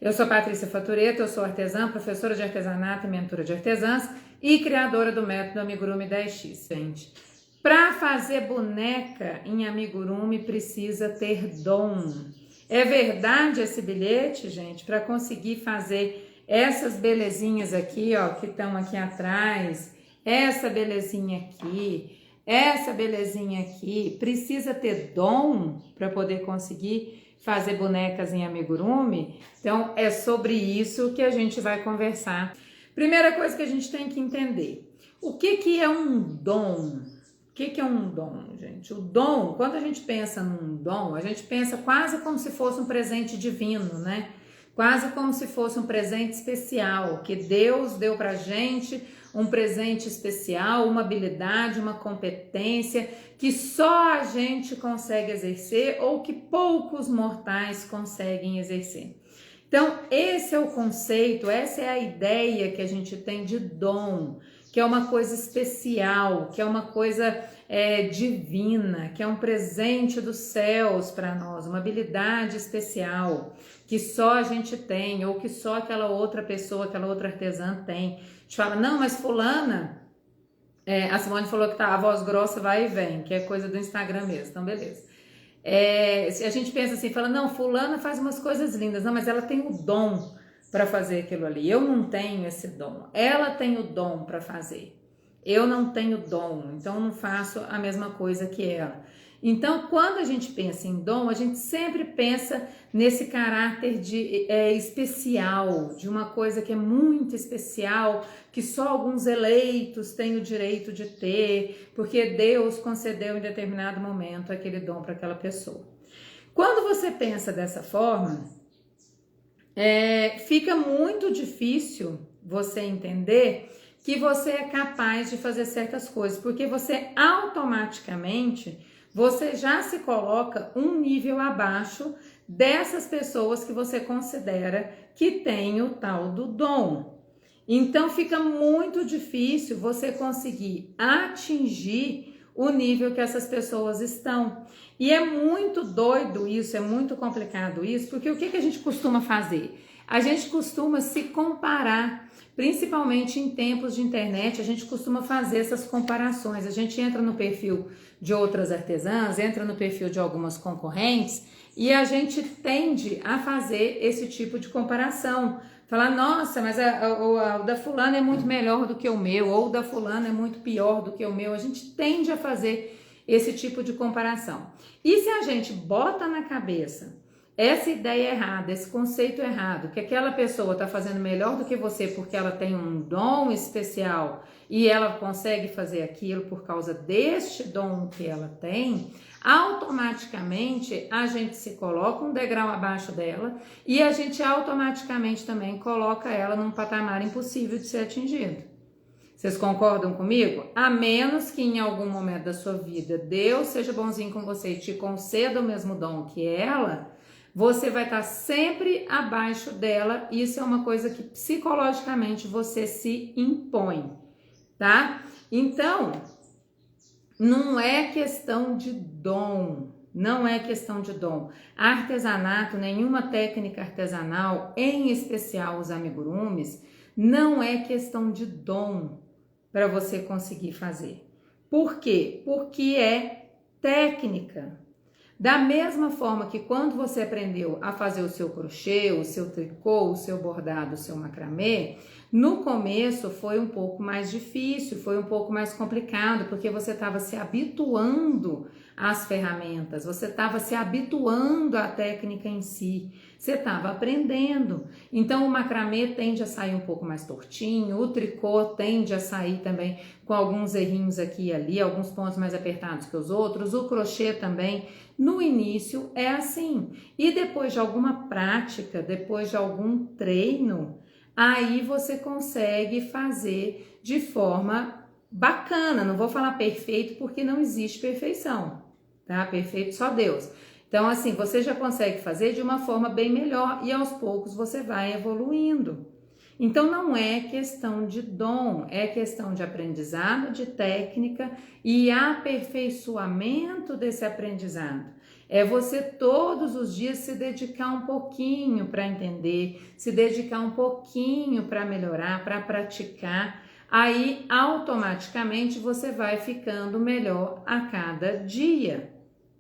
Eu sou Patrícia Fatureto, eu sou artesã, professora de artesanato e mentora de artesãs e criadora do método Amigurumi 10X. Gente, para fazer boneca em amigurumi precisa ter dom. É verdade esse bilhete, gente? Para conseguir fazer essas belezinhas aqui, ó, que estão aqui atrás, essa belezinha aqui, essa belezinha aqui, precisa ter dom para poder conseguir fazer bonecas em amigurumi? Então é sobre isso que a gente vai conversar. Primeira coisa que a gente tem que entender, o que é um dom? O que é um dom, gente? O dom, quando a gente pensa num dom, a gente pensa quase como se fosse um presente divino, né? Quase como se fosse um presente especial, que Deus deu pra gente, um presente especial, uma habilidade, uma competência que só a gente consegue exercer ou que poucos mortais conseguem exercer. Então, esse é o conceito, essa é a ideia que a gente tem de dom, que é uma coisa especial, que é uma coisa divina, que é um presente dos céus para nós, uma habilidade especial que só a gente tem, ou que só aquela outra pessoa, aquela outra artesã tem. A gente fala, não, mas fulana, a Simone falou que a voz grossa vai e vem, que é coisa do Instagram mesmo, então beleza. Se a gente pensa assim, fala, não, fulana faz umas coisas lindas, não, mas ela tem o dom para fazer aquilo ali, eu não tenho esse dom, ela tem o dom para fazer, eu não tenho dom, então eu não faço a mesma coisa que ela. Então, quando a gente pensa em dom, a gente sempre pensa nesse caráter especial, de uma coisa que é muito especial, que só alguns eleitos têm o direito de ter, porque Deus concedeu em determinado momento aquele dom para aquela pessoa. Quando você pensa dessa forma, fica muito difícil você entender que você é capaz de fazer certas coisas, porque você automaticamente você já se coloca um nível abaixo dessas pessoas que você considera que tem o tal do dom. Então fica muito difícil você conseguir atingir o nível que essas pessoas estão. E é muito doido isso, é muito complicado isso, porque o que a gente costuma fazer? A gente costuma se comparar, principalmente em tempos de internet, a gente costuma fazer essas comparações. A gente entra no perfil de outras artesãs, entra no perfil de algumas concorrentes e a gente tende a fazer esse tipo de comparação. Falar, nossa, mas o da fulana é muito melhor do que o meu, ou o da fulana é muito pior do que o meu. A gente tende a fazer esse tipo de comparação. E se a gente bota na cabeça essa ideia errada, esse conceito errado, que aquela pessoa está fazendo melhor do que você porque ela tem um dom especial e ela consegue fazer aquilo por causa deste dom que ela tem, automaticamente a gente se coloca um degrau abaixo dela e a gente automaticamente também coloca ela num patamar impossível de ser atingido. Vocês concordam comigo? A menos que em algum momento da sua vida Deus seja bonzinho com você e te conceda o mesmo dom que ela, você vai estar sempre abaixo dela. Isso é uma coisa que psicologicamente você se impõe, tá? Então, não é questão de dom, não é questão de dom. Artesanato, nenhuma técnica artesanal, em especial os amigurumis, não é questão de dom para você conseguir fazer. Por quê? Porque é técnica. Da mesma forma que quando você aprendeu a fazer o seu crochê, o seu tricô, o seu bordado, o seu macramê, no começo foi um pouco mais difícil, foi um pouco mais complicado, porque você estava se habituando às ferramentas, você estava se habituando à técnica em si, você estava aprendendo. Então o macramê tende a sair um pouco mais tortinho, o tricô tende a sair também com alguns errinhos aqui e ali, alguns pontos mais apertados que os outros, o crochê também. No início é assim, e depois de alguma prática, depois de algum treino, aí você consegue fazer de forma bacana. Não vou falar perfeito porque não existe perfeição, tá? Perfeito só Deus. Então assim, você já consegue fazer de uma forma bem melhor e aos poucos você vai evoluindo. Então não é questão de dom, é questão de aprendizado, de técnica e aperfeiçoamento desse aprendizado. É você todos os dias se dedicar um pouquinho para entender, se dedicar um pouquinho para melhorar, para praticar. Aí automaticamente você vai ficando melhor a cada dia,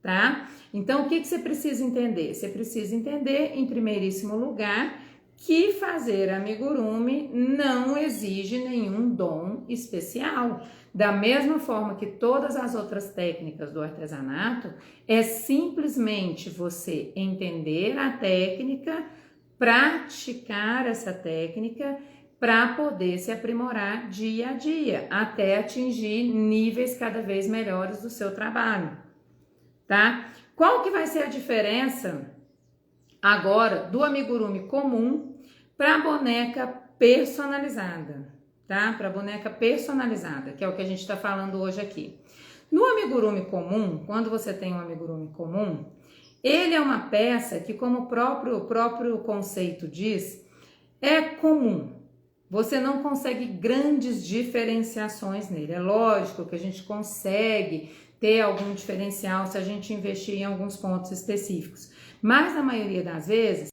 tá? Então o que você precisa entender? Você precisa entender, em primeiríssimo lugar, que fazer amigurumi não exige nenhum dom especial. Da mesma forma que todas as outras técnicas do artesanato, é simplesmente você entender a técnica, praticar essa técnica para poder se aprimorar dia a dia, até atingir níveis cada vez melhores do seu trabalho, tá? Qual que vai ser a diferença agora do amigurumi comum para a boneca personalizada, tá? Para a boneca personalizada, que é o que a gente está falando hoje aqui. No amigurumi comum, quando você tem um amigurumi comum, ele é uma peça que, como o próprio conceito diz, é comum. Você não consegue grandes diferenciações nele. É lógico que a gente consegue ter algum diferencial se a gente investir em alguns pontos específicos, mas na maioria das vezes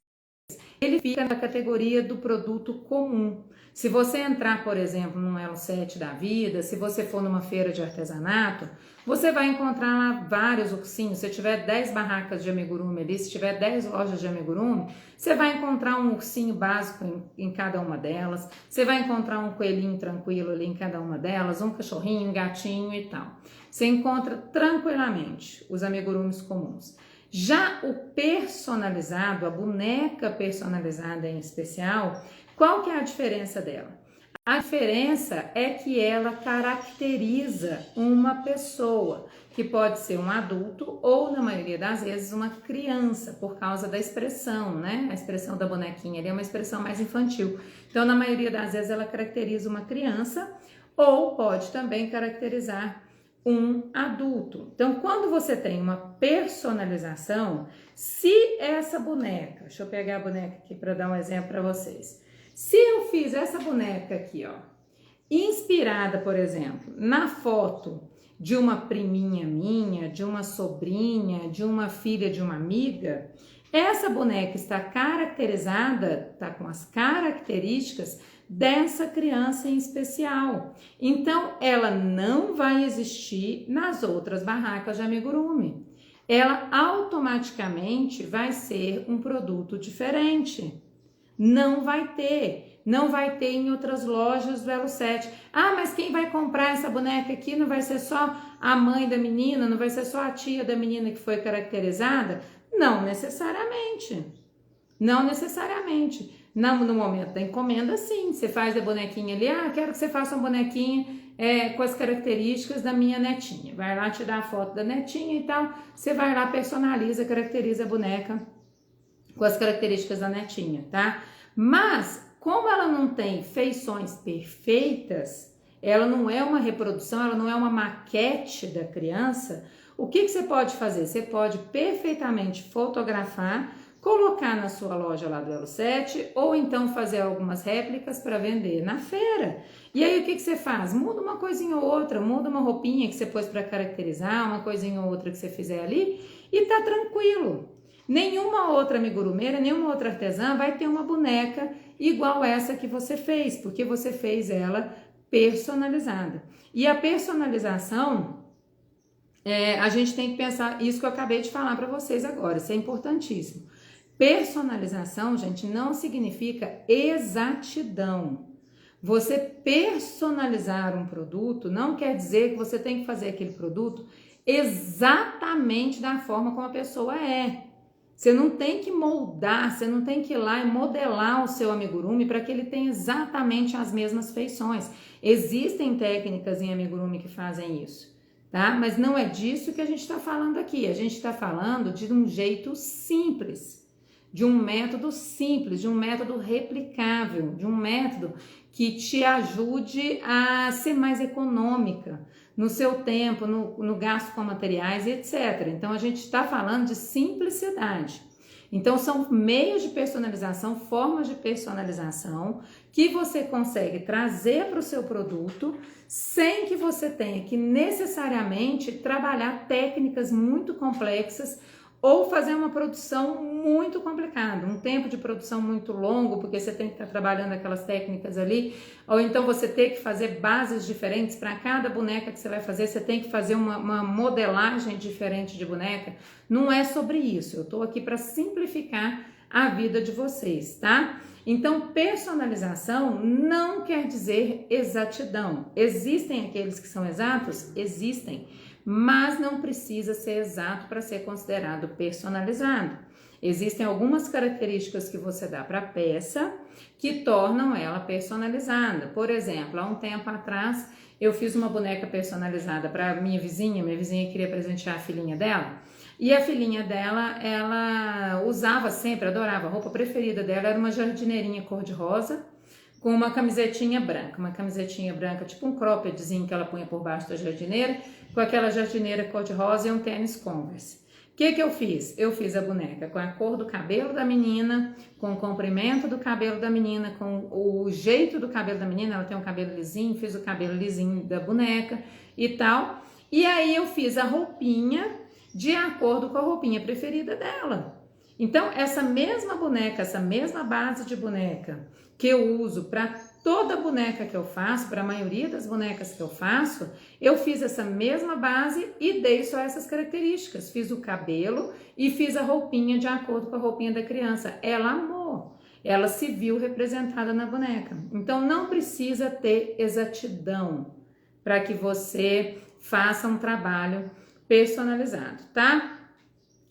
ele fica na categoria do produto comum. Se você entrar, por exemplo, num Elo 7 da vida, se você for numa feira de artesanato, você vai encontrar lá vários ursinhos. Se tiver 10 barracas de amigurumi ali, se tiver 10 lojas de amigurumi, você vai encontrar um ursinho básico em cada uma delas, você vai encontrar um coelhinho tranquilo ali em cada uma delas, um cachorrinho, um gatinho e tal. Você encontra tranquilamente os amigurumis comuns. Já o personalizado, a boneca personalizada em especial, qual que é a diferença dela? A diferença é que ela caracteriza uma pessoa, que pode ser um adulto ou, na maioria das vezes, uma criança, por causa da expressão, né? A expressão da bonequinha ali é uma expressão mais infantil. Então, na maioria das vezes, ela caracteriza uma criança ou pode também caracterizar um adulto. Então, quando você tem uma personalização, se essa boneca, deixa eu pegar a boneca aqui para dar um exemplo para vocês. Se eu fiz essa boneca aqui, ó, inspirada, por exemplo, na foto de uma priminha minha, de uma sobrinha, de uma filha de uma amiga, essa boneca está caracterizada, está com as características dessa criança em especial. Então, ela não vai existir nas outras barracas de amigurumi. Ela automaticamente vai ser um produto diferente. Não vai ter em outras lojas do Elo 7. Ah, mas quem vai comprar essa boneca aqui não vai ser só a mãe da menina, não vai ser só a tia da menina que foi caracterizada? Não necessariamente. Não necessariamente. No momento da encomenda, sim. Você faz a bonequinha ali, quero que você faça uma bonequinha com as características da minha netinha. Vai lá te dar a foto da netinha e tal. Você vai lá, personaliza, caracteriza a boneca com as características da netinha, tá? Mas, como ela não tem feições perfeitas, ela não é uma reprodução, ela não é uma maquete da criança, o que você pode fazer? Você pode perfeitamente fotografar, colocar na sua loja lá do Elo 7 ou então fazer algumas réplicas para vender na feira. E aí o que você faz? Muda uma coisinha ou outra, muda uma roupinha que você pôs para caracterizar, uma coisinha ou outra que você fizer ali e tá tranquilo. Nenhuma outra amigurumeira, nenhuma outra artesã vai ter uma boneca igual essa que você fez, porque você fez ela personalizada. E a personalização, a gente tem que pensar, isso que eu acabei de falar para vocês agora, isso é importantíssimo. Personalização, gente, não significa exatidão. Você personalizar um produto não quer dizer que você tem que fazer aquele produto exatamente da forma como a pessoa é. Você não tem que moldar, você não tem que ir lá e modelar o seu amigurumi para que ele tenha exatamente as mesmas feições. Existem técnicas em amigurumi que fazem isso, tá? Mas não é disso que a gente está falando aqui. A gente está falando de um jeito simples, de um método simples, de um método replicável, de um método que te ajude a ser mais econômica no seu tempo, no gasto com materiais, etc. Então, a gente está falando de simplicidade. Então, são meios de personalização, formas de personalização que você consegue trazer para o seu produto sem que você tenha que necessariamente trabalhar técnicas muito complexas ou fazer uma produção muito complicada, um tempo de produção muito longo, porque você tem que estar trabalhando aquelas técnicas ali, ou então você tem que fazer bases diferentes para cada boneca que você vai fazer, você tem que fazer uma modelagem diferente de boneca. Não é sobre isso, eu estou aqui para simplificar a vida de vocês, tá? Então, personalização não quer dizer exatidão. Existem aqueles que são exatos? Existem, mas não precisa ser exato para ser considerado personalizado. Existem algumas características que você dá para a peça que tornam ela personalizada. Por exemplo, há um tempo atrás eu fiz uma boneca personalizada para minha vizinha queria presentear a filhinha dela. E a filhinha dela, ela usava sempre, adorava, a roupa preferida dela era uma jardineirinha cor-de-rosa com uma camisetinha branca, tipo um croppedzinho que ela punha por baixo da jardineira, com aquela jardineira cor-de-rosa e um tênis Converse. O que eu fiz? Eu fiz a boneca com a cor do cabelo da menina, com o comprimento do cabelo da menina, com o jeito do cabelo da menina, ela tem um cabelo lisinho, fiz o cabelo lisinho da boneca e tal. E aí eu fiz a roupinha de acordo com a roupinha preferida dela. Então, essa mesma boneca, essa mesma base de boneca que eu uso para toda boneca que eu faço, para a maioria das bonecas que eu faço, eu fiz essa mesma base e dei só essas características. Fiz o cabelo e fiz a roupinha de acordo com a roupinha da criança. Ela amou, ela se viu representada na boneca. Então, não precisa ter exatidão para que você faça um trabalho personalizado, tá?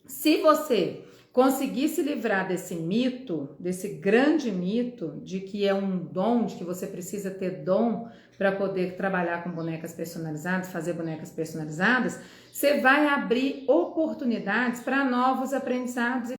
Se você conseguir se livrar desse mito, desse grande mito de que é um dom, de que você precisa ter dom para poder trabalhar com bonecas personalizadas, fazer bonecas personalizadas, você vai abrir oportunidades para novos aprendizados